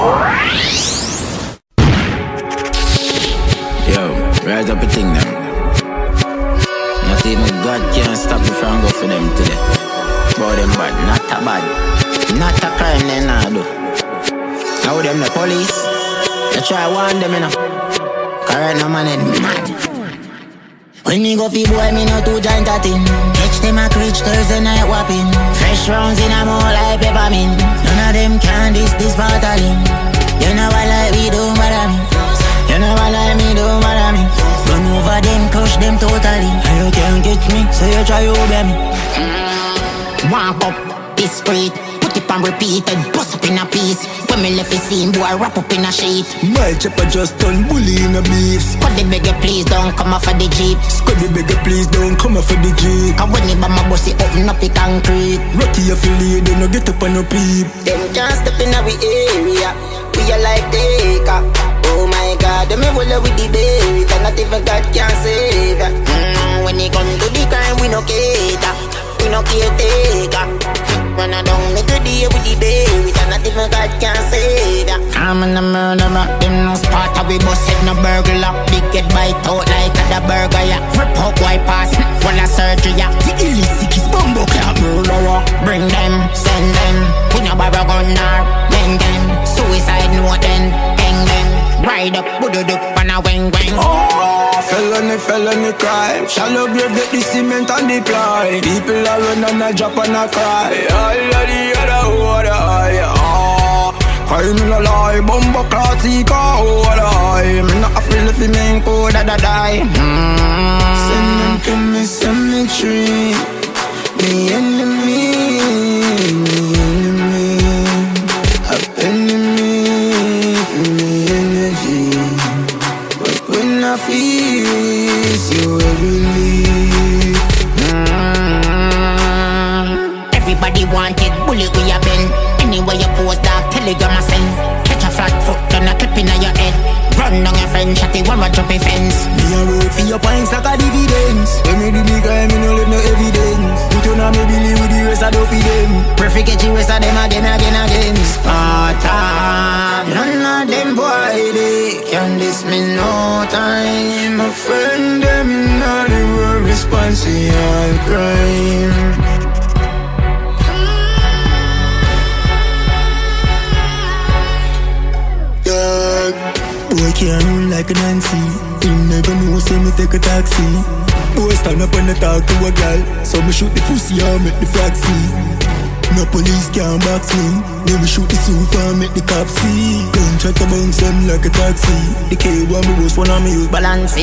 Yo, rise up a thing now. Not even God can stop me from go for them today. But them bad, not a bad. Not a crime they nah do. Now them the police. They try warn them, you know. Correct no man is mad. When me go fi boy, me no too giant a thing. Catch them a creech Thursday night whopping. Fresh rounds in a more like peppermint. None of them can this battling. You know what like we do bother me. You know what like me do bother me. Run over them, crush them totally. And you can't catch me, so you try over me. Walk up this street, put it on repeat and bust up in a piece. When me left the scene, boy, wrap up in a sheet. My chopper just turn bully in a beef. Squad the beggar, please don't come off of the jeep. Squad the beggar, please don't come off of the jeep. Cause when the bomber bust it open up the concrete. Rocky affiliate, they no get up on no peep. Them can't step in our area. We are like taker. Oh my God, them roll with the baby. Not even God can save ya. When it come to the crime, we no cater. We no caretaker. Run a down me to the with the baby. Not even God can save ya. I'm in a murderer. Them no spot of we bust head no burglar. Big get bite out like a burger ya. Rip up white pass, full of surgery ya. The illicit is bumbo clap murderer. Bring them, send them. We no borrow gun or bang them. Suicide note then, hang them. Ride up, put it up and a wang wang. Oh, felony crime. Shallow grave get the cement and the ply. People are run and a drop and a cry. All of the other water, crime in a lie, bumbo classic, water. Me not feel if you make code that die. Send them to me cemetery. Me enemy. I feel you every Everybody wanted bullet we a bend. Anywhere you post that telegram I send. Catch a flat foot and a clip in your head. Run down your friend, shot it one more jump a fence. Me a work for your points like a dividends. When me do the crime, me no leave no evidence. Put on a me believe with the rest I don't feed them. Perfect get you rest of them again. Spartan, none of them boy they can diss me no time. My friend them not the world responsible crime. Boy can't run like a Nancy. He never know, say me take a taxi. Boy stand up and talk to a girl. So me shoot the pussy and make the frog see. No police can't box me. Then me shoot the suit and make the cops see. Gun try to bounce them like a taxi. The K1 me was one of me use balance.